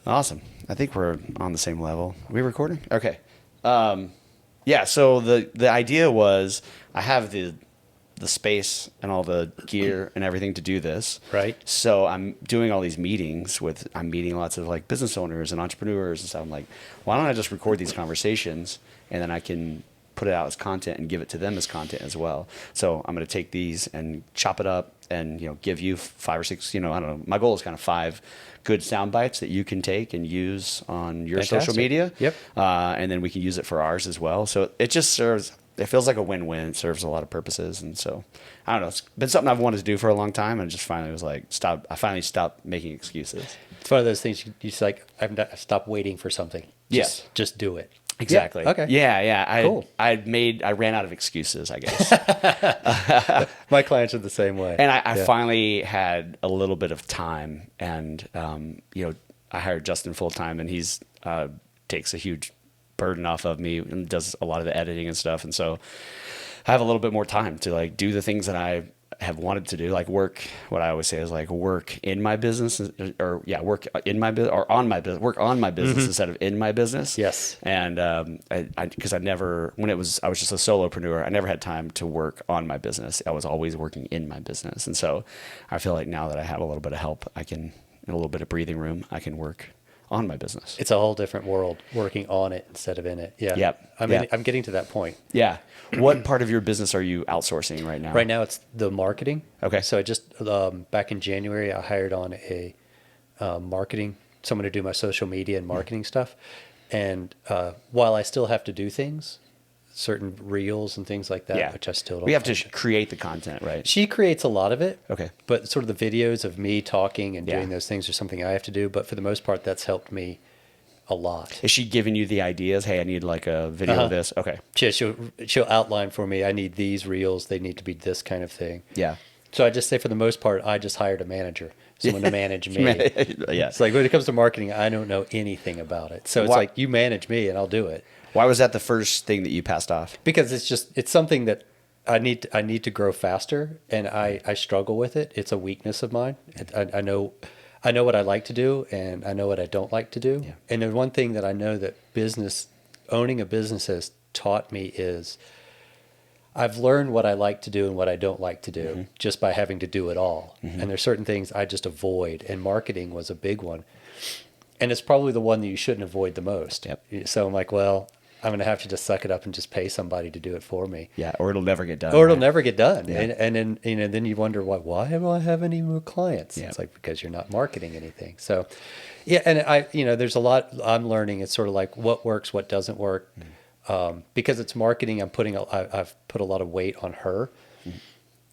Awesome. I think we're on the same level. Are we recording? Okay. Yeah. So the idea was I have the space and all the gear and everything to do this. Right. So I'm doing all these meetings I'm meeting lots of like business owners and entrepreneurs and stuff. I'm like, why don't I just record these conversations and then I can put it out as content and give it to them as content as well. So I'm going to take these and chop it up and, give you 5 or 6, I don't know. My goal is kind of 5 good sound bites that you can take and use on your Fantastic. social media. Yep. And then we can use it for ours as well. So it feels like a win-win. It serves a lot of purposes. And so, I don't know. It's been something I've wanted to do for a long time. And just finally was like, I finally stopped making excuses. It's one of those things you just like, I stopped waiting for something. Yes. Just do it. Exactly. Yeah, okay. Yeah. Cool. I ran out of excuses, I guess. My clients are the same way. And I finally had a little bit of time and, I hired Justin full time and he's, takes a huge burden off of me and does a lot of the editing and stuff. And so I have a little bit more time to like do the things that I have wanted to do, like work. What I always say is like work in my business work in my business or on my business, work on my business instead of in my business. Yes. And, cause I was just a solopreneur, I never had time to work on my business. I was always working in my business. And so I feel like now that I have a little bit of help, and a little bit of breathing room, I can work on my business. It's a whole different world working on it instead of in it. Yeah. Yep. I'm getting to that point. Yeah. What part of your business are you outsourcing right now? Right now it's the marketing. Okay. So I just, back in January, I hired on a someone to do my social media and marketing stuff. And while I still have to do things, certain reels and things like that, which I still don't. We have to create the content, right? She creates a lot of it. Okay. But sort of the videos of me talking and doing those things are something I have to do. But for the most part, that's helped me a lot. Is she giving you the ideas? Hey, I need like a video of this. Okay. She'll outline for me, I need these reels. They need to be this kind of thing. Yeah. So I just say for the most part, I just hired a manager, someone to manage me. Yeah. It's like when it comes to marketing, I don't know anything about it. So it's like you manage me and I'll do it. Why was that the first thing that you passed off? Because it's something that I need to grow faster, and I struggle with it. It's a weakness of mine. I know what I like to do, and I know what I don't like to do. Yeah. And the one thing that I know that owning a business has taught me is I've learned what I like to do and what I don't like to do just by having to do it all. And there's certain things I just avoid, and marketing was a big one. And it's probably the one that you shouldn't avoid the most. Yep. So I'm like, well, I'm going to have to just suck it up and just pay somebody to do it for me. Yeah, or it'll never get done. Or it'll never get done. Yeah. And then, then you wonder, why don't I have any more clients? Yeah. It's like, because you're not marketing anything. So, yeah, and there's a lot I'm learning. It's sort of like what works, what doesn't work. Because it's marketing, I've put a lot of weight on her,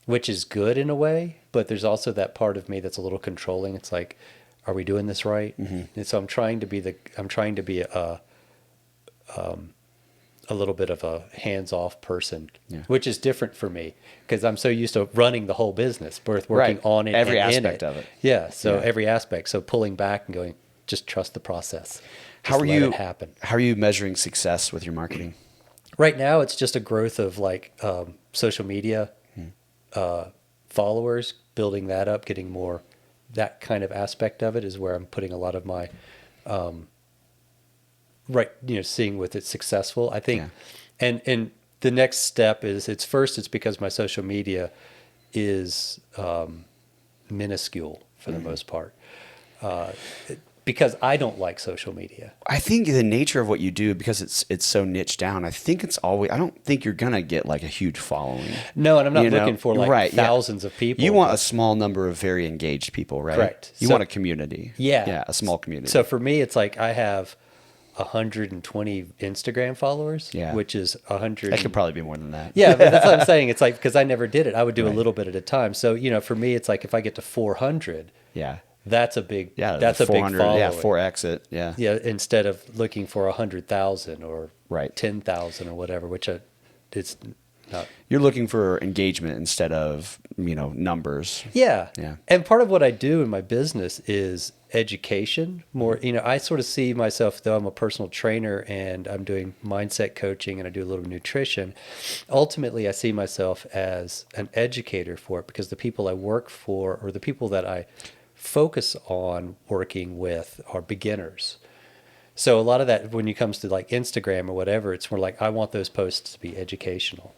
which is good in a way, but there's also that part of me that's a little controlling. It's like, are we doing this right? And so I'm trying to be a little bit of a hands-off person, which is different for me because I'm so used to running the whole business, working on it, every and aspect in it. of it. Yeah, so every aspect. So pulling back and going, just trust the process. How Let it happen. How are you measuring success with your marketing? Right now, it's just a growth of like social media followers, building that up, getting more. That kind of aspect of it is where I'm putting a lot of my seeing with it successful. I think, and the next step is it's because my social media is minuscule for the most part. Because I don't like social media. I think the nature of what you do, because it's so niche down, I don't think you're going to get like a huge following. No, and I'm not looking for like thousands of people. You want a small number of very engaged people, right? Correct. You want a community. Yeah. Yeah, a small community. So for me, it's like I have 120 Instagram followers, which is 100. That could probably be more than that. Yeah, but that's what I'm saying. It's like, because I never did it. I would do a little bit at a time. So, for me, it's like if I get to 400, that's a big, that's a big following. Yeah, 4x it. Yeah. Yeah, instead of looking for 100,000 or 10,000 or whatever, which it's not. You're looking for engagement instead of, numbers. Yeah. Yeah. And part of what I do in my business is education more. I sort of see myself, though I'm a personal trainer and I'm doing mindset coaching and I do a little nutrition. Ultimately, I see myself as an educator for it because the people I work for or the people that I focus on working with are beginners. So a lot of that, when it comes to like Instagram or whatever, it's more like I want those posts to be educational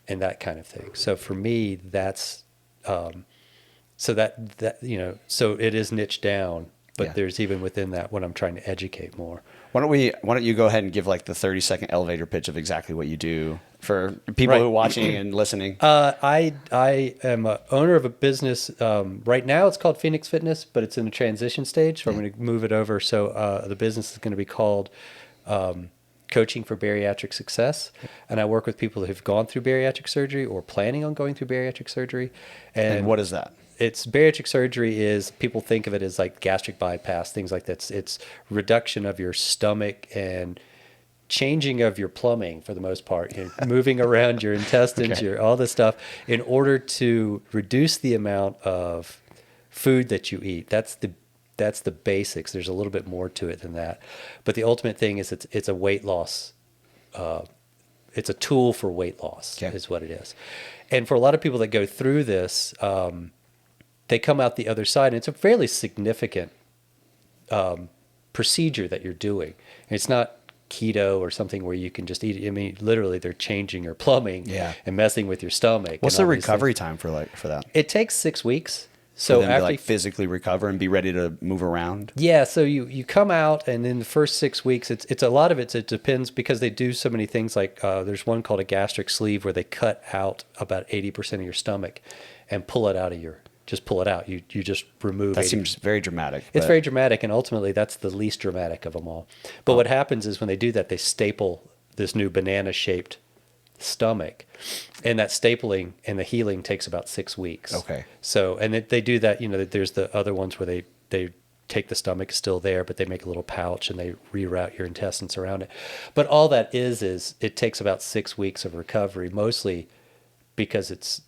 and that kind of thing. So for me, that's so that so it is niched down, but Yeah. there's even within that when I'm trying to educate more. Why don't you go ahead and give like the 30-second elevator pitch of exactly what you do for people Right. who are watching and listening? I am a owner of a business. Right now, it's called Phoenix Fitness, but it's in a transition stage. So I'm going to move it over. So the business is going to be called Coaching for Bariatric Success, and I work with people who've gone through bariatric surgery or planning on going through bariatric surgery. And what is that? It's bariatric surgery is people think of it as like gastric bypass, things like that. It's reduction of your stomach and changing of your plumbing for the most part, moving around your intestines, Okay. all this stuff in order to reduce the amount of food that you eat. That's the basics. There's a little bit more to it than that. But the ultimate thing is it's a weight loss. It's a tool for weight loss is what it is. And for a lot of people that go through this, they come out the other side, and it's a fairly significant procedure that you're doing. And it's not keto or something where you can just eat it. I mean, literally, they're changing your plumbing and messing with your stomach. What's the recovery time for that? It takes 6 weeks. So So then to after like physically recover and be ready to move around. yeah, so you come out, and in the first 6 weeks, it's a lot of it depends because they do so many things. Like there's one called a gastric sleeve where they cut out about 80% of your stomach and pull it out of just pull it out. You just remove. That 80%. seems very dramatic. It's very dramatic, and ultimately that's the least dramatic of them all. But what happens is when they do that, they staple this new banana-shaped stomach, and that stapling and the healing takes about 6 weeks. Okay. So, and they do that. There's the other ones where they take the stomach still there, but they make a little pouch and they reroute your intestines around it. But all that is it takes about 6 weeks of recovery, mostly because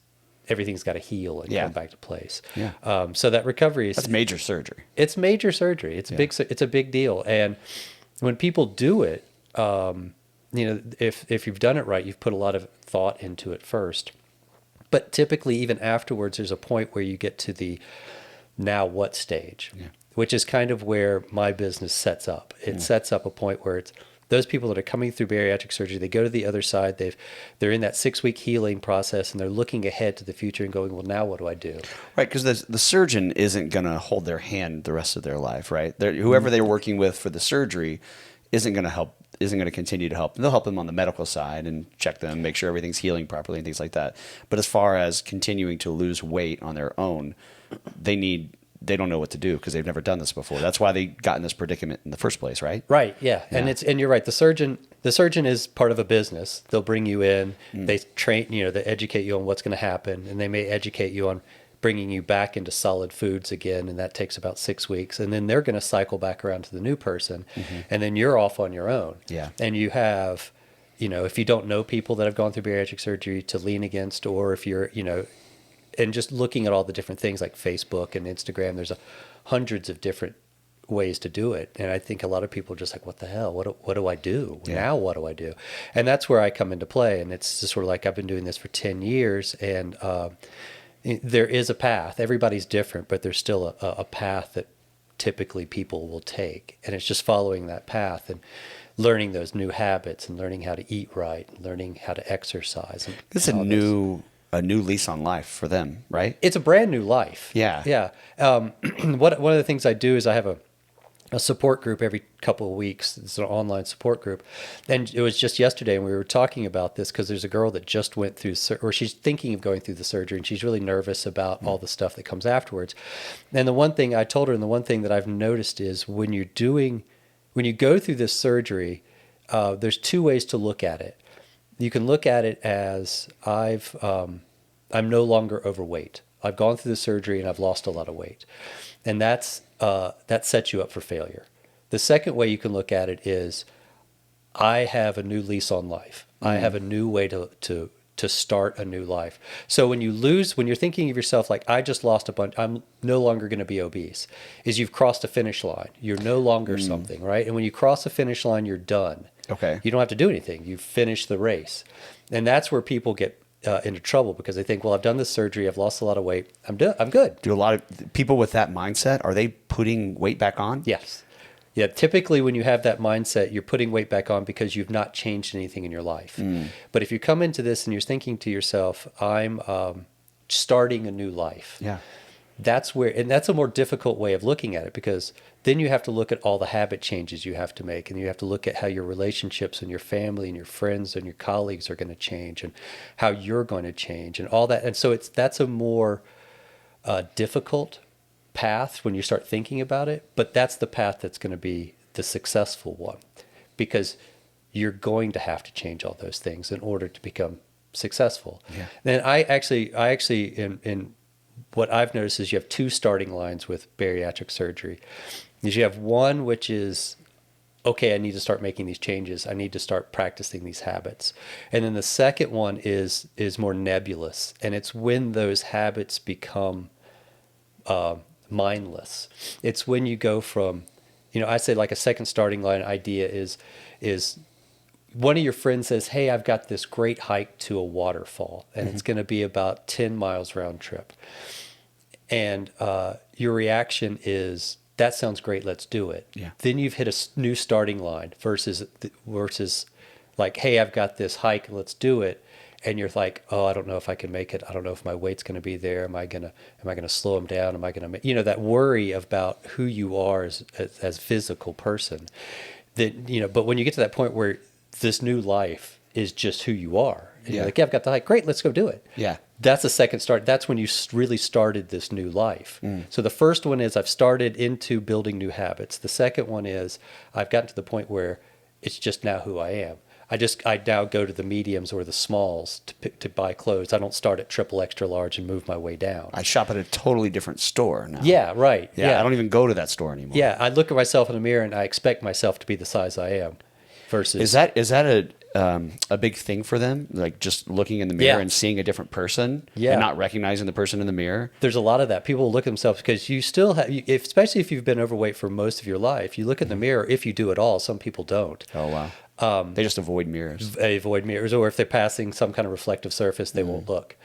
everything's got to heal and come back to place. Yeah. So that recovery is That's major surgery. It's major surgery. It's a big deal. And when people do it, if you've done it right, you've put a lot of thought into it first. But typically, even afterwards, there's a point where you get to the now what stage, which is kind of where my business sets up. It sets up a point where it's those people that are coming through bariatric surgery, they go to the other side, they're in that 6 week healing process, and they're looking ahead to the future and going, well, now what do I do? Right, because the surgeon isn't going to hold their hand the rest of their life, right? Whoever they're working with for the surgery isn't going to continue to help. They'll help them on the medical side and check them, make sure everything's healing properly and things like that. But as far as continuing to lose weight on their own, they don't know what to do because they've never done this before. That's why they got in this predicament in the first place, right? Right. Yeah. And you're right. The surgeon is part of a business. They'll bring you in, they train, they educate you on what's going to happen, and they may educate you on bringing you back into solid foods again. And that takes about 6 weeks. And then they're going to cycle back around to the new person. And then you're off on your own. Yeah. And you have, if you don't know people that have gone through bariatric surgery to lean against, or if you're, and just looking at all the different things like Facebook and Instagram, there's hundreds of different ways to do it. And I think a lot of people are just like, what the hell? What do I do? Yeah. Now what do I do? And that's where I come into play. And it's just sort of like I've been doing this for 10 years, and there is a path. Everybody's different, but there's still a path that typically people will take. And it's just following that path and learning those new habits and learning how to eat right and learning how to exercise. It's a new lease on life for them, right? It's a brand new life. Yeah. Yeah. One of the things I do is I have a support group every couple of weeks. It's an online support group. And it was just yesterday, and we were talking about this because there's a girl that just went through, or she's thinking of going through the surgery, and she's really nervous about all the stuff that comes afterwards. And the one thing I told her, and the one thing that I've noticed is when you go through this surgery, there's two ways to look at it. You can look at it as I'm no longer overweight. I've gone through the surgery and I've lost a lot of weight, and that sets you up for failure. The second way you can look at it is I have a new lease on life. I have a new way to start a new life. So when you're thinking of yourself like I just lost a bunch, I'm no longer going to be obese, is you've crossed a finish line. You're no longer something, right? And when you cross a finish line, you're done. Okay. You don't have to do anything. You finish the race. And that's where people get into trouble because they think, well, I've done this surgery, I've lost a lot of weight, I'm good. Do a lot of people with that mindset, are they putting weight back on? Yes. Yeah, typically when you have that mindset, you're putting weight back on because you've not changed anything in your life. But if you come into this and you're thinking to yourself, I'm starting a new life. Yeah. That's a more difficult way of looking at it, because then you have to look at all the habit changes you have to make, and you have to look at how your relationships and your family and your friends and your colleagues are going to change, and how you're going to change, and all that. And so that's a more difficult path when you start thinking about it, but that's the path that's going to be the successful one, because you're going to have to change all those things in order to become successful. Yeah. And I actually in what I've noticed is you have two starting lines with bariatric surgery. Is you have one which is, okay, I need to start making these changes. I need to start practicing these habits. And then the second one is more nebulous, and it's when those habits become mindless. It's when you go from, I say like a second starting line idea is one of your friends says, hey, I've got this great hike to a waterfall, and it's going to be about 10 miles round trip. And your reaction is, that sounds great, let's do it. Yeah. Then you've hit a new starting line versus like, hey, I've got this hike, let's do it. And you're like, oh, I don't know if I can make it. I don't know if my weight's going to be there. Am I going to slow them down? Am I going to, that worry about who you are as a physical person. That, but when you get to that point where this new life is just who you are, and you're like, yeah, I've got the hike, great, let's go do it. Yeah. That's the second start. That's when you really started this new life. So the first one is I've started into building new habits. The second one is I've gotten to the point where it's just now who I am. I now go to the mediums or the smalls to buy clothes. I don't start at triple extra large and move my way down. I shop at a totally different store now. Yeah, right. Yeah. I don't even go to that store anymore. Yeah, I look at myself in the mirror and I expect myself to be the size I am. Versus, is that a big thing for them? Like just looking in the mirror and seeing a different person, and not recognizing the person in the mirror. There's a lot of that. People look at themselves because you still have, especially if you've been overweight for most of your life, you look in the mirror. If you do at all, some people don't. Oh wow. They just avoid mirrors. They avoid mirrors, or if they're passing some kind of reflective surface, they won't look.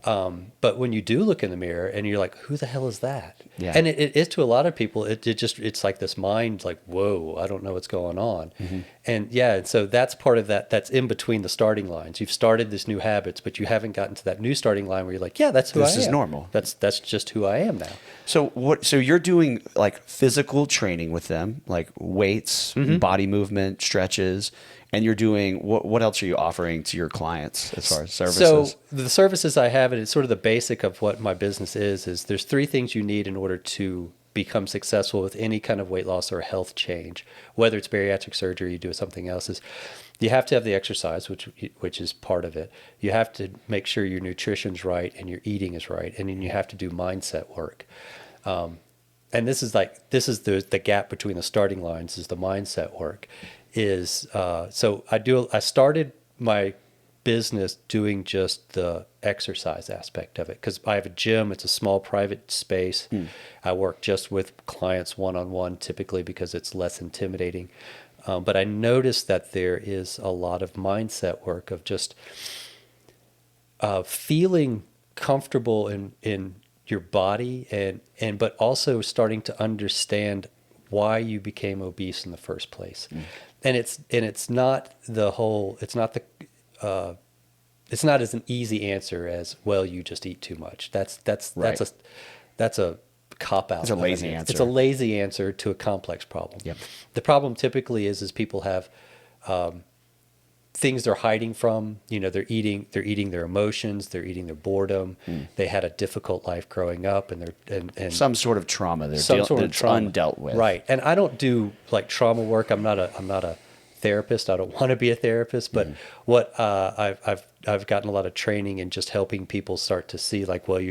But when you do look in the mirror and you're like, who the hell is that? Yeah. And it is to a lot of people, it's like this mind, like, whoa, I don't know what's going on. And so that's part of that. That's in between the starting lines. You've started this new habits, but you haven't gotten to that new starting line where you're like, yeah, that's who I am. This is normal. That's just who I am now. So you're doing like physical training with them, like weights, body movement, stretches, and you're doing what else are you offering to your clients as far as services? So the services I have, and it's sort of the basic of what my business is there's three things you need in order to become successful with any kind of weight loss or health change, whether it's bariatric surgery, you do something else. Is you have to have the exercise, which is part of it. You have to make sure your nutrition's right and your eating is right, and then you have to do mindset work. And this is the gap between the starting lines is the mindset work. So I started my business doing just the exercise aspect of it because I have a gym. It's a small private space. I work just with clients one-on-one typically because it's less intimidating. But I noticed that there is a lot of mindset work of just feeling comfortable in your body and but also starting to understand why you became obese in the first place. And it's not as an easy answer as, well, you just eat too much. That's a cop out. It's a lazy answer. It's a lazy answer to a complex problem. Yep. The problem typically is people have things they're hiding from. They're eating their emotions, they're eating their boredom. They had a difficult life growing up, and some sort of trauma that's undealt with. Right. And I don't do like trauma work. I'm not a therapist. I don't want to be a therapist, but what I've gotten a lot of training in just helping people start to see like, well,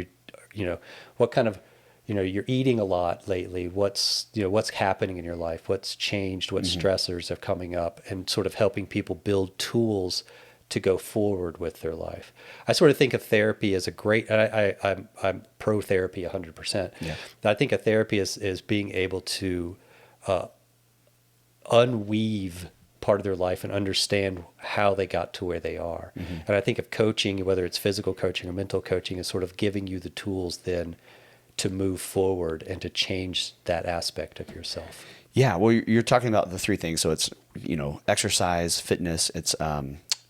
what kind of, you're eating a lot lately. What's happening in your life? What's changed? What stressors are coming up? And sort of helping people build tools to go forward with their life. I sort of think of therapy as a great, I'm pro therapy 100%. Yeah. I think of therapy is being able to unweave part of their life and understand how they got to where they are. And I think of coaching, whether it's physical coaching or mental coaching, is sort of giving you the tools then to move forward and to change that aspect of yourself. Yeah, well, you're talking about the three things. So it's, exercise, fitness, it's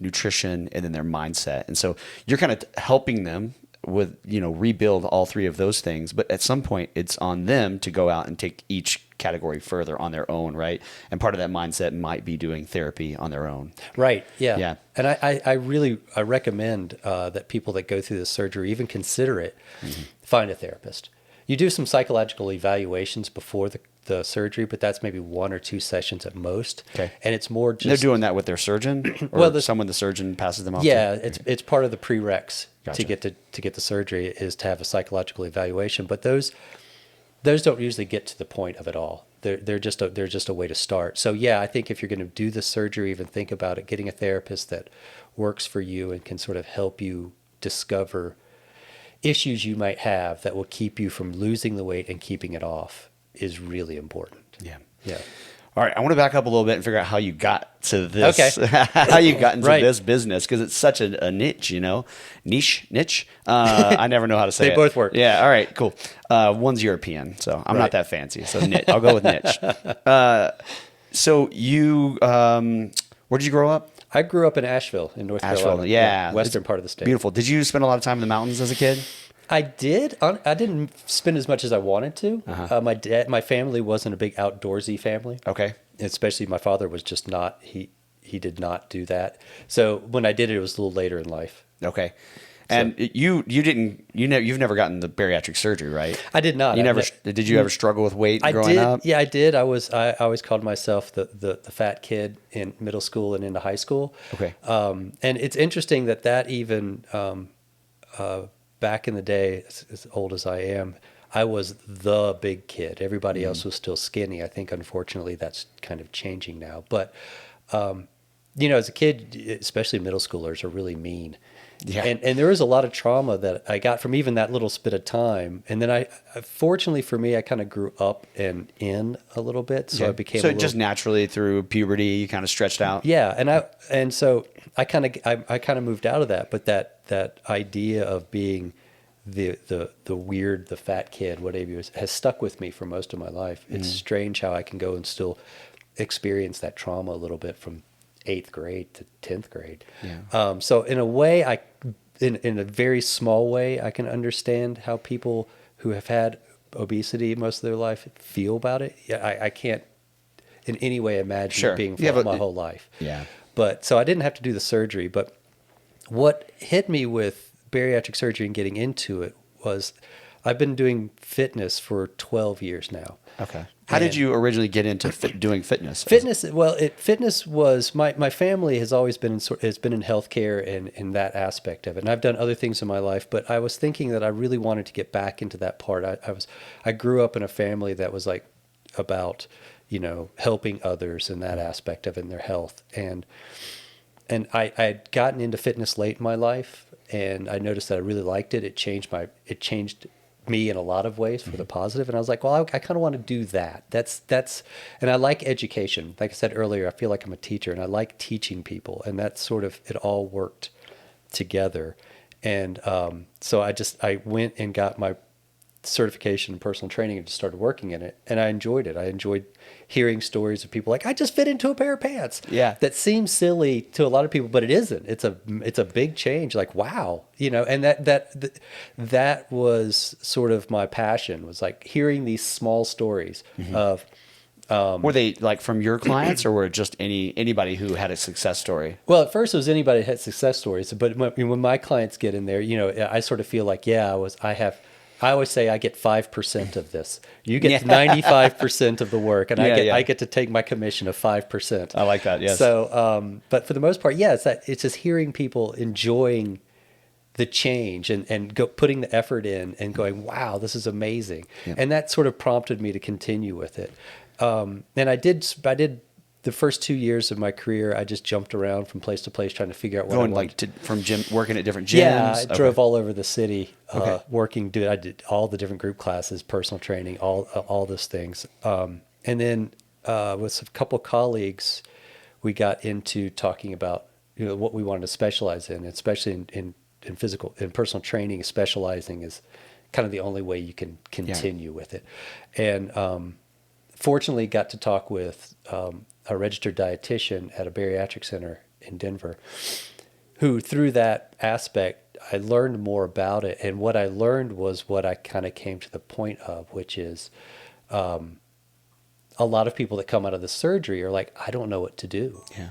nutrition, and then their mindset. And so you're kind of helping them with, rebuild all three of those things. But at some point, it's on them to go out and take each category further on their own, right? And part of that mindset might be doing therapy on their own. Right, yeah. Yeah. And I really recommend that people that go through this surgery, even consider it, find a therapist. You do some psychological evaluations before the surgery, but that's maybe 1 or 2 sessions at most. Okay. And it's more just... They're doing that with their surgeon, or someone the surgeon passes them off Yeah, to? it's part of the prereqs Gotcha. to get the surgery is to have a psychological evaluation. But those don't usually get to the point of it all. They're just a way to start. So yeah, I think if you're going to do the surgery, even think about it, getting a therapist that works for you and can sort of help you discover issues you might have that will keep you from losing the weight and keeping it off is really important. Yeah. Yeah. All right, I want to back up a little bit and figure out how you got to this. Okay. How you got into Right. this business, because it's such a niche, niche. I never know how to say it. They both work. Yeah. All right. Cool. One's European, so I'm not that fancy. So niche. I'll go with niche. So you, where did you grow up? I grew up in Asheville, in North Carolina. Yeah. Western part of the state. Beautiful. Did you spend a lot of time in the mountains as a kid? I did. I didn't spend as much as I wanted to. My family wasn't a big outdoorsy family. Okay. Especially my father was just not. He did not do that. So when I did it, it was a little later in life. Okay. And you've never gotten the bariatric surgery, right? I did not. Did you ever struggle with weight growing up? Yeah, I did. I always called myself the fat kid in middle school and into high school. Okay. And it's interesting that even back in the day, as old as I am, I was the big kid. Everybody else was still skinny. I think, unfortunately, that's kind of changing now. But, as a kid, especially middle schoolers are really mean. Yeah. And there was a lot of trauma that I got from even that little bit of time. And then fortunately for me, I kind of grew up and in a little bit. So I became just naturally through puberty, you kind of stretched out. Yeah. So I kind of moved out of that. But that idea of being the weird, the fat kid, whatever, has stuck with me for most of my life. It's strange how I can go and still experience that trauma a little bit from 8th grade to 10th grade. Yeah. So in a way, in a very small way, I can understand how people who have had obesity most of their life feel about it. Yeah, I can't in any way imagine it being for my whole life. Yeah. But so I didn't have to do the surgery. But what hit me with bariatric surgery and getting into it was I've been doing fitness for 12 years now. Okay. How did you originally get into doing fitness? Fitness was my family has always been in healthcare and in that aspect of it. And I've done other things in my life, but I was thinking that I really wanted to get back into that part. I grew up in a family that was like about, helping others in that aspect of it, in their health. And I had gotten into fitness late in my life, and I noticed that I really liked it. It changed me in a lot of ways for the positive. And I was like, well, I kind of want to do that. And I like education. Like I said earlier, I feel like I'm a teacher and I like teaching people, and that's sort of, it all worked together. And so I went and got my certification in personal training and just started working in it. And I enjoyed it. I enjoyed hearing stories of people like, I just fit into a pair of pants. Yeah. That seems silly to a lot of people, but it isn't. It's a big change. Like, wow, and that was sort of my passion, was like hearing these small stories of, were they like from your clients, or were it just anybody who had a success story? Well, at first it was anybody that had success stories, but when my clients get in there, I sort of feel like, I always say I get 5% of this. You get 95% of the work, and I get to take my commission of 5%. I like that. Yes. So, but for the most part, it's just hearing people enjoying the change and putting the effort in and going, wow, this is amazing. Yeah. And that sort of prompted me to continue with it. And I did the first 2 years of my career, I just jumped around from place to place trying to figure out what I wanted. From gym, working at different gyms? Yeah, I drove all over the city, working. I did all the different group classes, personal training, all those things. And then with a couple of colleagues, we got into talking about, what we wanted to specialize in, especially in physical, in personal training. Specializing is kind of the only way you can continue with it. And fortunately got to talk with a registered dietitian at a bariatric center in Denver, who through that aspect, I learned more about it. And what I learned was what I kind of came to the point of, which is a lot of people that come out of the surgery are like, I don't know what to do. Yeah.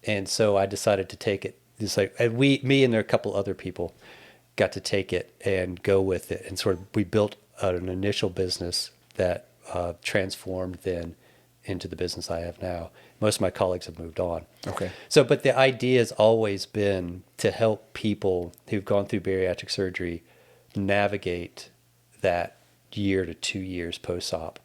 And so I decided to take it. It's like, and me and there are a couple other people got to take it and go with it. And sort of, we built an initial business that transformed then into the business I have now. Most of my colleagues have moved on. Okay. So, but the idea has always been to help people who've gone through bariatric surgery navigate that year to 2 years post-op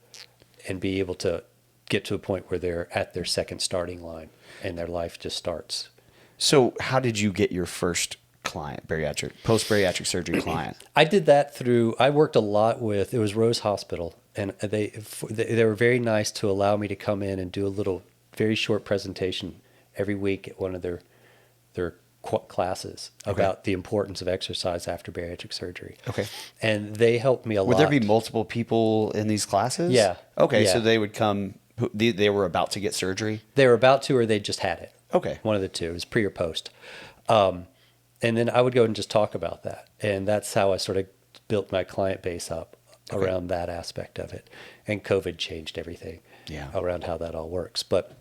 and be able to get to a point where they're at their second starting line and their life just starts. So how did you get your first client, post-bariatric surgery client? I did that I worked a lot with, it was Rose Hospital, and they were very nice to allow me to come in and do a little, very short presentation every week at one of their classes about the importance of exercise after bariatric surgery. Okay. And they helped me a lot. Would there be multiple people in these classes? Yeah. Okay, yeah. so they would come, they were about to get surgery? They were about to, or they just had it. Okay. One of the two. It was pre or post. And then I would go and just talk about that. And that's how I sort of built my client base up around that aspect of it. And COVID changed everything around how that all works. But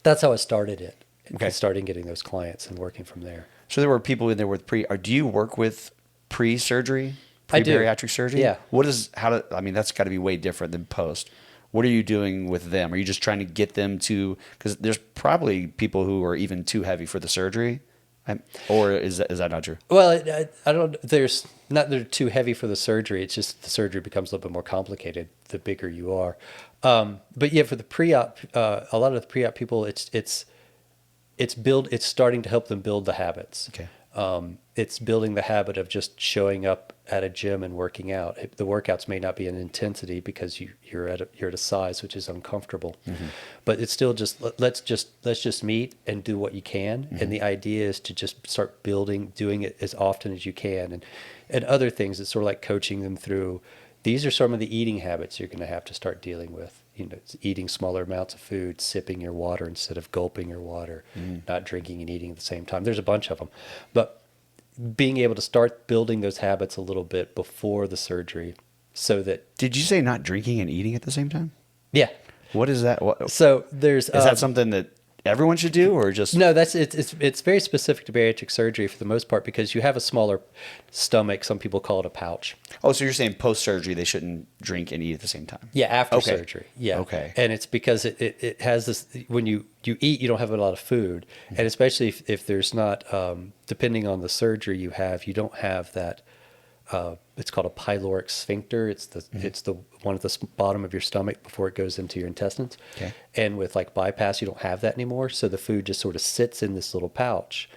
that's how I started it. Okay. Starting getting those clients and working from there. So there were people in there with do you work with pre-surgery? Pre-bariatric surgery? Yeah. That's got to be way different than post. What are you doing with them? Are you just trying to get them to, because there's probably people who are even too heavy for the surgery. Or is that not true? Well, I don't. There's not that they're too heavy for the surgery. It's just the surgery becomes a little bit more complicated the bigger you are. But yeah, for the pre-op, a lot of the pre-op people, it's starting to help them build the habits. Okay. It's building the habit of just showing up at a gym and working out. The workouts may not be an intensity because you're at a size which is uncomfortable, but it's still just let's just meet and do what you can. And the idea is to just start doing it as often as you can, and other things. It's sort of like coaching them through. These are some of the eating habits you're going to have to start dealing with. It's eating smaller amounts of food, sipping your water instead of gulping your water, not drinking and eating at the same time. There's a bunch of them, but being able to start building those habits a little bit before the surgery so that... Did you say not drinking and eating at the same time? Yeah. What is that? So there's... Is that something that everyone should do, or just... No, it's very specific to bariatric surgery for the most part because you have a smaller stomach. Some people call it a pouch. Oh, so you're saying post-surgery they shouldn't drink and eat at the same time? Yeah, after surgery. Yeah. Okay. And it's because it has this... When you eat, you don't have a lot of food. And especially if there's not... depending on the surgery you don't have that... it's called a pyloric sphincter. It's the one at the bottom of your stomach before it goes into your intestines. Okay. And with like bypass, you don't have that anymore. So the food just sort of sits in this little pouch,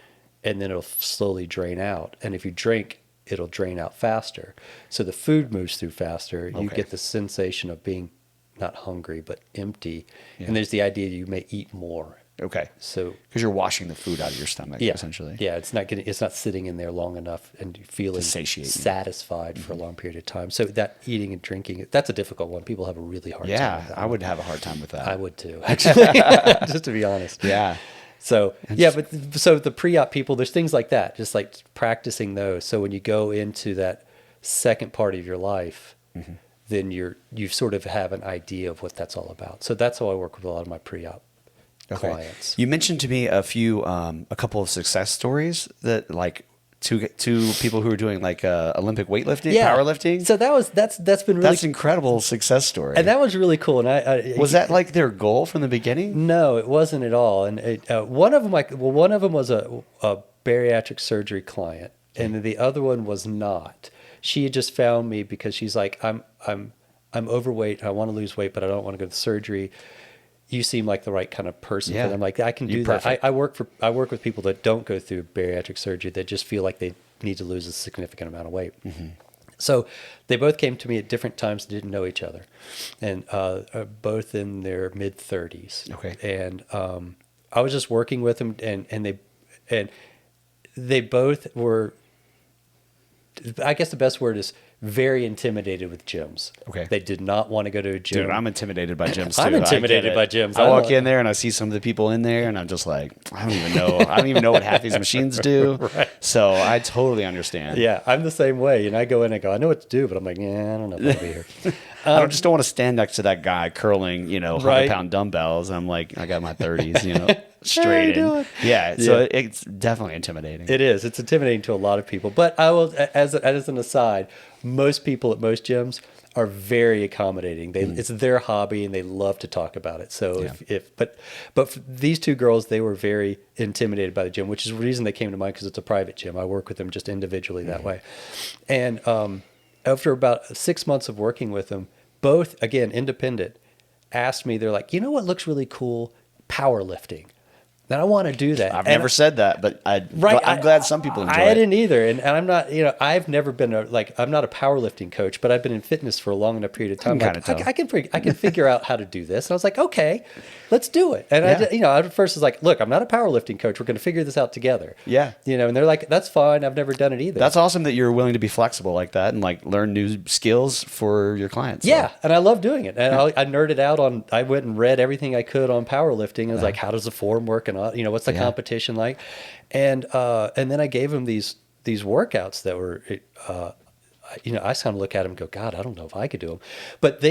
and then it'll slowly drain out. And if you drink, it'll drain out faster. So the food moves through faster. You get the sensation of being not hungry but empty. Yeah. And there's the idea you may eat more. Okay. So because you're washing the food out of your stomach, essentially. Yeah, it's not sitting in there long enough and feeling satisfied for a long period of time. So that eating and drinking, that's a difficult one. People have a really hard time with that. I would have a hard time with that. I would too, actually, just to be honest. Yeah. So so the pre-op people, there's things like that, just like practicing those. So when you go into that second part of your life, then you sort of have an idea of what that's all about. So that's how I work with a lot of my pre-op clients. You mentioned to me a couple of success stories that like two people who were doing like Olympic weightlifting, powerlifting. So that's been really that's incredible success story, and that was really cool. And I was that like their goal from the beginning? No, it wasn't at all. And one of them was a bariatric surgery client, and the other one was not. She had just found me because she's like, I'm overweight. I want to lose weight, but I don't want to go to surgery. You seem like the right kind of person. And I'm like, I can do that. I work with people that don't go through bariatric surgery that just feel like they need to lose a significant amount of weight. So they both came to me at different times, didn't know each other, and both in their mid-30s. Okay. And I was just working with them, and they both were, I guess the best word is very intimidated with gyms. Okay. They did not want to go to a gym. Dude, I'm intimidated by gyms too. I'm intimidated by gyms. I walk in there and I see some of the people in there and I'm just like, I don't even know. I don't even know what half these machines do. Right. So I totally understand. Yeah, I'm the same way. And I go in and go, I know what to do, but I'm like, yeah, I don't know if I'll be here. Just don't want to stand next to that guy curling, 100-pound dumbbells. I'm like, I got my 30s, straight in. Yeah. So it's definitely intimidating. It is. It's intimidating to a lot of people. But I will, as an aside, most people at most gyms are very accommodating. It's their hobby and they love to talk about it. So but for these two girls, they were very intimidated by the gym, which is the reason they came to mind, because it's a private gym. I work with them just individually that way. And after about 6 months of working with them, both, again, independent, asked me, they're like, you know what looks really cool? Powerlifting. And I want to do that. I've never said that, but I'm glad some people enjoy it. I didn't either. And I'm not, I've never been I'm not a powerlifting coach, but I've been in fitness for a long enough period of time. I can figure out how to do this. And I was like, okay, let's do it. And I at first was like, look, I'm not a powerlifting coach. We're going to figure this out together. Yeah. And they're like, that's fine. I've never done it either. That's awesome that you're willing to be flexible like that and like learn new skills for your clients. Yeah. And I love doing it. And I nerded out I went and read everything I could on powerlifting. I was like, how does the form work? And what's the competition like? And then I gave them these workouts that were, I kind of look at them and go, God, I don't know if I could do them. But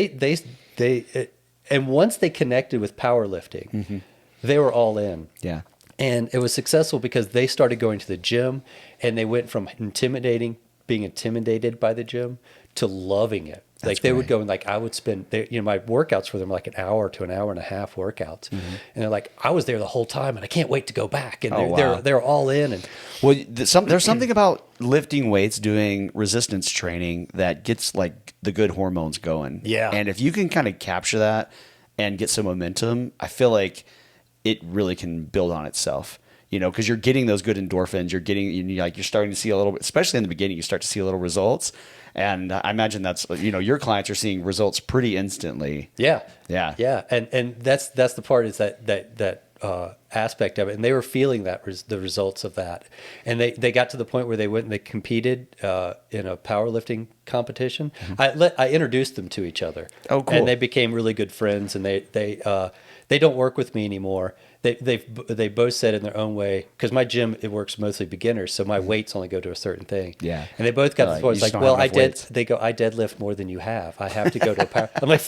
and once they connected with powerlifting, they were all in. Yeah. And it was successful because they started going to the gym, and they went from being intimidated by the gym to loving it. Like they would go and like I would spend my workouts for them like an hour to an hour and a half workouts, and they're like, I was there the whole time and I can't wait to go back. And they're all in. And there's something about lifting weights, doing resistance training that gets like the good hormones going. Yeah. And if you can kind of capture that and get some momentum, I feel like it really can build on itself. Because you're getting those good endorphins, you're starting to see a little bit, especially in the beginning, you start to see a little results. And I imagine that's, your clients are seeing results pretty instantly. Yeah. Yeah. Yeah. And that's the part is that aspect of it. And they were feeling the results of that. And they got to the point where they went and they competed in a powerlifting competition. I introduced them to each other. Oh, cool. And they became really good friends, and they don't work with me anymore. They both said in their own way, because my gym, it works mostly beginners, so my weights only go to a certain thing. Yeah. And they both got to the point, it's like, well, I deadlift more than you have. I have to go to a power. I'm like,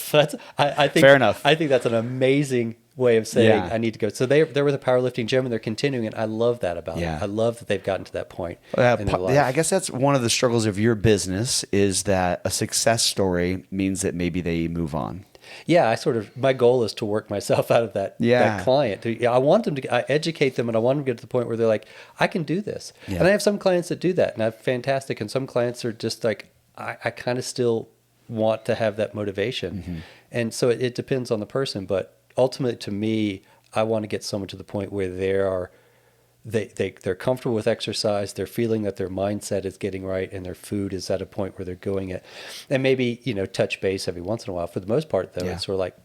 I think fair enough. I think that's an amazing way of saying I need to go. So they're with a powerlifting gym and they're continuing, and I love that about it. I love that they've gotten to that point in their life. Yeah, I guess that's one of the struggles of your business, is that a success story means that maybe they move on. Yeah, my goal is to work myself out of that client. I want them to, I educate them, and I want them to get to the point where they're like, I can do this. Yeah. And I have some clients that do that, and I'm fantastic. And some clients are just like, I kind of still want to have that motivation. And so it depends on the person. But ultimately, to me, I want to get someone to the point where they're comfortable with exercise, they're feeling that their mindset is getting right, and their food is at a point where they're going it. And maybe, touch base every once in a while. For the most part, though, it's sort of like,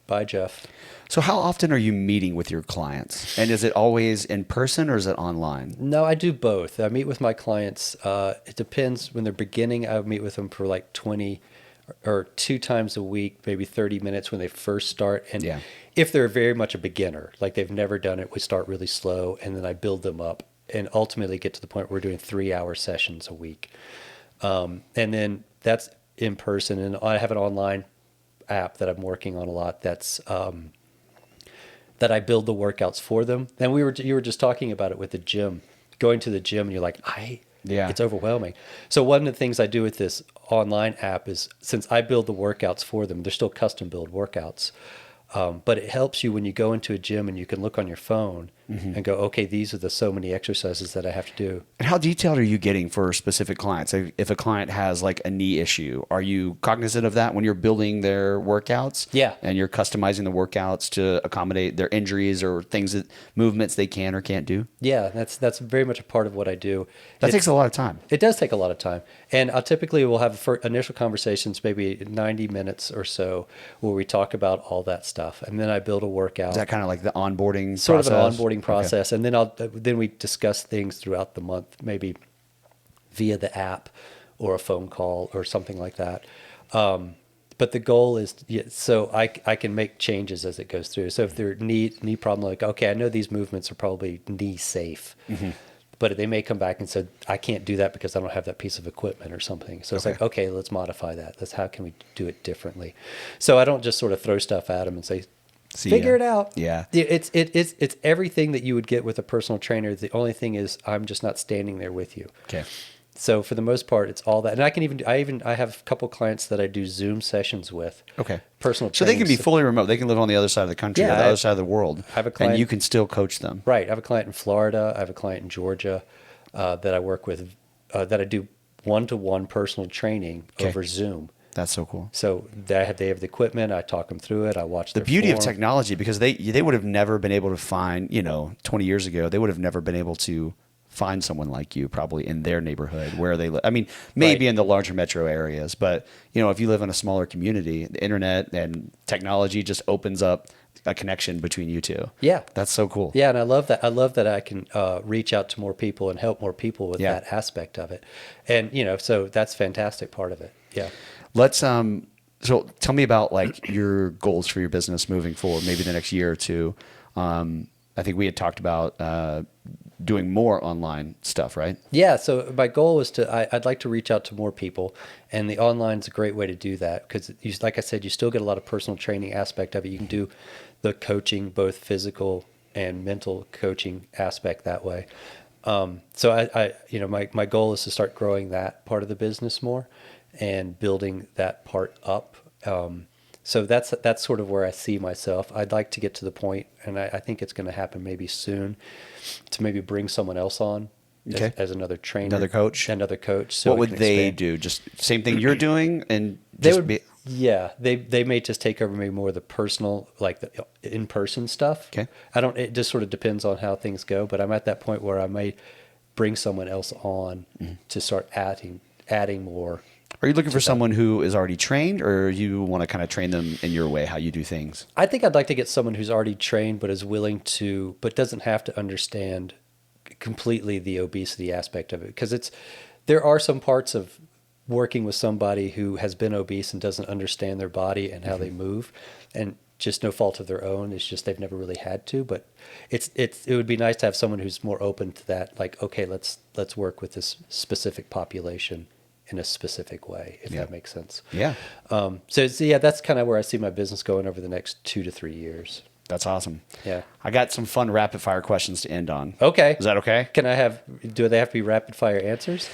bye, Geof. So how often are you meeting with your clients? And is it always in person or is it online? No, I do both. I meet with my clients. It depends. When they're beginning, I meet with them for like 20 or 2 times a week, maybe 30 minutes when they first start. And if they're very much a beginner, like they've never done it, we start really slow, and then I build them up and ultimately get to the point where we're doing 3-hour sessions a week. And then that's in person. And I have an online app that I'm working on a lot that's that I build the workouts for them. And you were just talking about it with the gym, going to the gym, and you're like, it's overwhelming. So one of the things I do with this online app is, since I build the workouts for them, they're still custom build workouts. But it helps you when you go into a gym and you can look on your phone and go, okay, these are the so many exercises that I have to do. And how detailed are you getting for specific clients? Like, if a client has like a knee issue, are you cognizant of that when you're building their workouts? Yeah. And you're customizing the workouts to accommodate their injuries or things that movements they can or can't do? Yeah, that's very much a part of what I do. That takes a lot of time. It does take a lot of time. And I'll typically will have initial conversations, maybe 90 minutes or so, where we talk about all that stuff. And then I build a workout. Is that kind of like the onboarding Sort process? of an onboarding process. Okay. And then we discuss things throughout the month, maybe via the app or a phone call or something like that. But the goal is so I can make changes as it goes through. So if they're knee problem, like, okay, I know these movements are probably knee safe, but they may come back and say, I can't do that because I don't have that piece of equipment or something. So it's like, okay, let's modify that. How can we do it differently? So I don't just sort of throw stuff at them and say, figure it out. Yeah. It's everything that you would get with a personal trainer. The only thing is I'm just not standing there with you. Okay. So for the most part, it's all that. And I have a couple clients that I do Zoom sessions with. Okay. Personal So they training. can be fully remote. They can live on the other side of the country, or the other side of the world. I have a client, and you can still coach them. Right. I have a client in Florida. I have a client in Georgia that I work with, that I do one-to-one personal training over Zoom. That's so cool. So they have the equipment. I talk them through it. I watch the beauty of technology, because they would have never been able to find, 20 years ago, they would have never been able to find someone like you probably in their neighborhood where they live. I mean, maybe in the larger metro areas, but if you live in a smaller community, the internet and technology just opens up a connection between you two. Yeah. That's so cool. Yeah. And I love that. I love that I can reach out to more people and help more people with that aspect of it. And, so that's a fantastic part of it. Yeah. Let's, so tell me about like your goals for your business moving forward, maybe the next year or two. I think we had talked about, doing more online stuff, right? Yeah. So my goal is I'd like to reach out to more people, and the online is a great way to do that because, like I said, you still get a lot of personal training aspect of it. You can do the coaching, both physical and mental coaching aspect that way. So my goal is to start growing that part of the business more and building that part up. So that's sort of where I see myself. I'd like to get to the point, and I think it's going to happen maybe soon, to maybe bring someone else on as another trainer, another coach. So what would they do? Just same thing you're doing, and they may just take over maybe more of the personal, like the in-person stuff. Okay. It just sort of depends on how things go, but I'm at that point where I may bring someone else on to start adding more. Are you looking for someone who is already trained, or you want to kind of train them in your way, how you do things? I think I'd like to get someone who's already trained, but is willing to, but doesn't have to understand completely the obesity aspect of it. Because there are some parts of working with somebody who has been obese and doesn't understand their body and how they move, and just no fault of their own. It's just they've never really had to. But it would be nice to have someone who's more open to that. Like, okay, let's work with this specific population in a specific way, if that makes sense. Yeah. So that's kind of where I see my business going over the next 2 to 3 years. That's awesome. Yeah. I got some fun rapid fire questions to end on. Okay. Is that okay? Do they have to be rapid fire answers?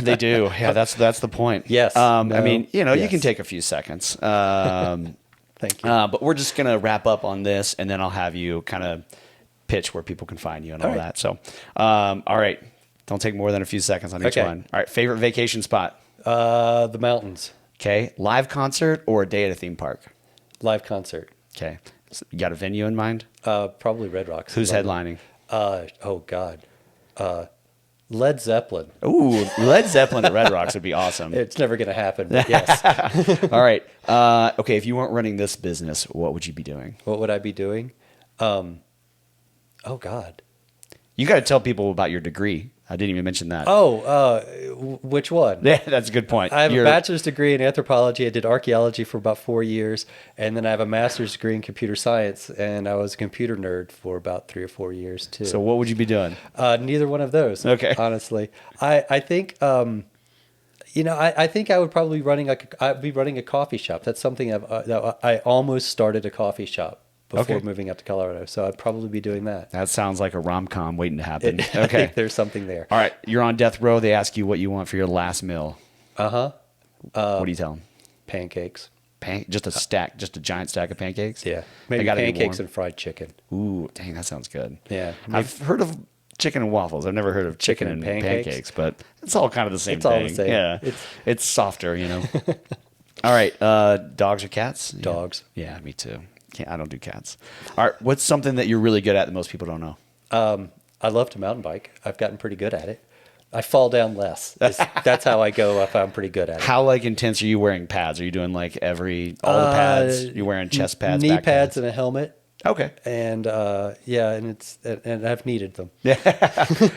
They do. Yeah, that's the point. Yes. I mean, you can take a few seconds. Thank you. But we're just going to wrap up on this, and then I'll have you kind of pitch where people can find you and all that. So, all right. Don't take more than a few seconds on each one. All right. Favorite vacation spot? The mountains. Okay. Live concert or a day at a theme park? Live concert. Okay. So you got a venue in mind? Probably Red Rocks. Who's headlining? Oh God. Led Zeppelin. Ooh, Led Zeppelin at Red Rocks would be awesome. It's never going to happen, but yes. All right. Okay. If you weren't running this business, what would you be doing? What would I be doing? Oh God. You got to tell people about your degree. I didn't even mention that. Which one? Yeah, that's a good point. I have a bachelor's degree in anthropology. I did archaeology for about 4 years, and then I have a master's degree in computer science, and I was a computer nerd for about 3 or 4 years too. So what would you be doing? Neither one of those. Okay. Honestly, I think I think I would probably I'd be running a coffee shop. That's something I almost started a coffee shop before moving out to Colorado. So I'd probably be doing that. That sounds like a rom-com waiting to happen. I think there's something there. All right. You're on death row. They ask you what you want for your last meal. Uh-huh. What do you tell them? Pancakes. Just a stack, just a giant stack of pancakes. Yeah, They maybe gotta be pancakes warm. and fried chicken. Ooh, dang, that sounds good. Yeah, I've heard of chicken and waffles. I've never heard of chicken and pancakes, but it's all kind of the same It's thing. all the same. Yeah, it's softer, you know. All right, dogs or cats? Dogs. Yeah, me too. I don't do cats. All right, what's something that you're really good at that most people don't know? I love to mountain bike. I've gotten pretty good at it. I fall down less. That's how I go if I'm pretty good at it. How like intense are you wearing pads? Are you doing like all the pads? You wearing chest pads, knee back pads, and a helmet. Okay. And and I've needed them. Do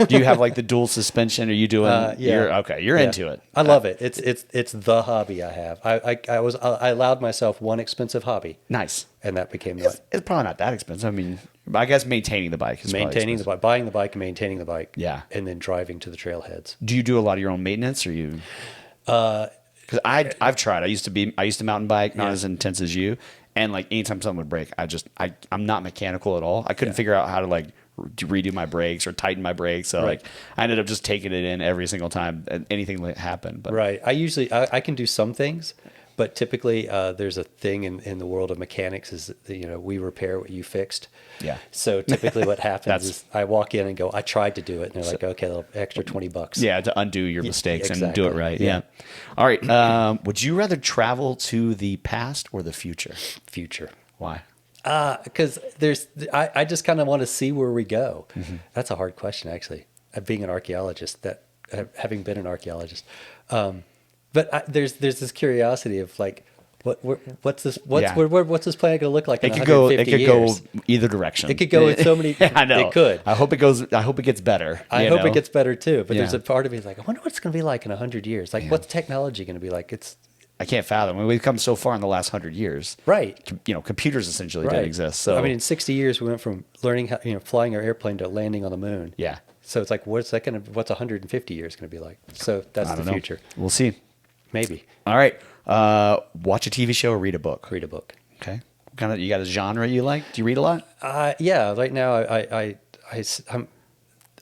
you have like the dual suspension? Are you doing? Yeah. You're into it. I love it. It's the hobby I have. I allowed myself one expensive hobby. Nice. And that became It's probably not that expensive. I mean, I guess maintaining the bike is maintaining the bike, buying the bike, and maintaining the bike. Yeah. And then driving to the trailheads. Do you do a lot of your own maintenance, or you? Because I've tried. I used to mountain bike, not as intense as you. And like anytime something would break, I'm not mechanical at all. I couldn't figure out how to like redo my brakes or tighten my brakes. So like I ended up just taking it in every single time anything happened. But right. I can do some things, but typically there's a thing in the world of mechanics is we repair what you fixed. Yeah. So typically what happens is I walk in and go, I tried to do it, and they're like, okay, the extra $20. Yeah, to undo your mistakes and do it right. Yeah. All right. Would you rather travel to the past or the future? Future. Why? Because I just kind of want to see where we go. Mm-hmm. That's a hard question, actually. Being an archaeologist, having been an archaeologist, but there's this curiosity of like, what's this planet going to look like? It could go either direction. It could go in so many. I know. It could. I hope it gets better. I hope it gets better too. But there's a part of me like, I wonder what it's going to be like in 100 years. Like, what's technology going to be like? I can't fathom. I mean, we've come so far in the last 100 years. Right. Computers essentially didn't exist. So I mean, in 60 years, we went from learning how, flying our airplane to landing on the moon. Yeah. So it's like, what's 150 years going to be like? So that's the future. We'll see. Maybe. All right. Watch a TV show or read a book? Read a book. Okay. You got a genre you like? Do you read a lot? Yeah. Right now,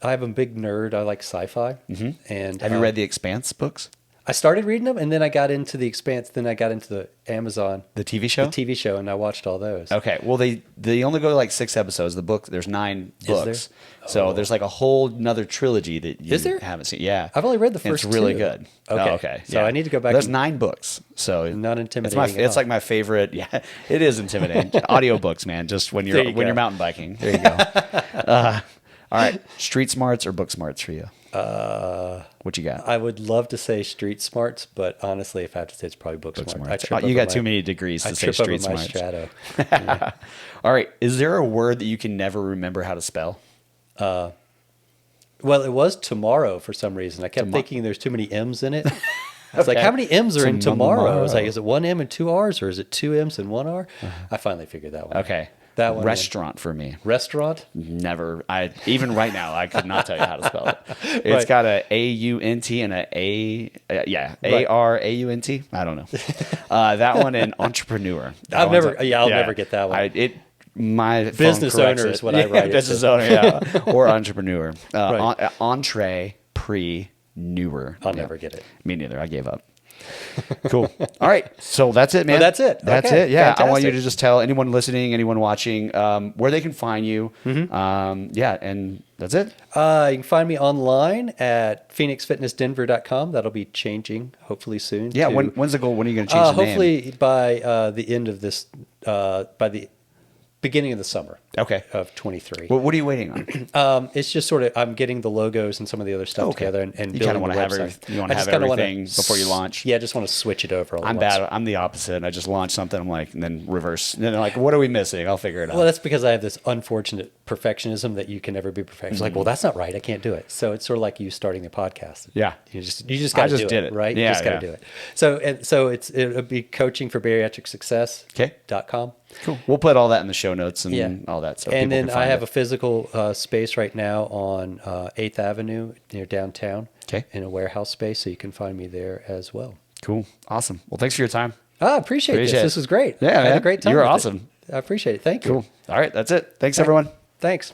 I'm a big nerd. I like sci-fi. Mm-hmm. And have you read the Expanse books? I started reading them, and then I got into the Expanse. Then I got into the Amazon, the TV show, and I watched all those. Okay, well they only go to like 6 episodes. The book, there's 9 books, Is there? So there's like a whole another trilogy that you Is there? haven't seen. Yeah, I've only read the first. It's really 2. good. Okay, okay. So I need to go back. There's 9 books, so not intimidating. It's like my favorite. Yeah, it is intimidating. Audiobooks, man. Just when you're mountain biking. There you go. All right, street smarts or book smarts for you? What you got? I would love to say street smarts, but honestly, if I have to say, it's probably book smarts. You got too many degrees to say street smarts. Shadow. All right, is there a word that you can never remember how to spell? Well, it was tomorrow for some reason. I kept thinking there's too many M's in it. I was like, how many M's are in tomorrow? I was like, is it 1 M and 2 R's, or is it 2 M's and 1 R? I finally figured that one out. Okay. That one. Restaurant for me. Restaurant? Never. Even right now, I could not tell you how to spell it. It's got a A-U-N-T and A-R-A-U-N-T. I don't know. That one and entrepreneur. I'll never get that one. My business owner is what I write. Business owner, or entrepreneur. Entrepreneur. I'll never get it. Me neither. I gave up. Cool. All right. So that's it, man. That's it. That's okay. it. Yeah. Fantastic. I want you to just tell anyone listening, anyone watching, where they can find you. Mm-hmm. And that's it. You can find me online at phoenixfitnessdenver.com. That'll be changing hopefully soon. Yeah. When's the goal? When are you going to change the name? Hopefully by the end of this, by the beginning of the summer. Okay. Of 23. What are you waiting on? It's just sort of, I'm getting the logos and some of the other stuff together and you building want the to website. You want to have everything before you launch? Yeah, I just want to switch it over. I'm bad. I'm the opposite. I just launch something. I'm like, and then reverse. And then they're like, what are we missing? I'll figure it out. Well, that's because I have this unfortunate perfectionism that you can never be perfect. It's like, well, that's not right. I can't do it. So it's sort of like you starting a podcast. Yeah. You just got to do it, right? Yeah, you just got to do it. So it'll be coaching for bariatric success.com. Cool. We'll put all that in the show notes and all that stuff. And then I have a physical space right now on 8th Avenue near downtown in a warehouse space. So you can find me there as well. Cool. Awesome. Well, thanks for your time. I appreciate this. This was great. Yeah, I had a great time. You were awesome. I appreciate it. Thank you. Cool. All right. That's it. Thanks, everyone. Thanks.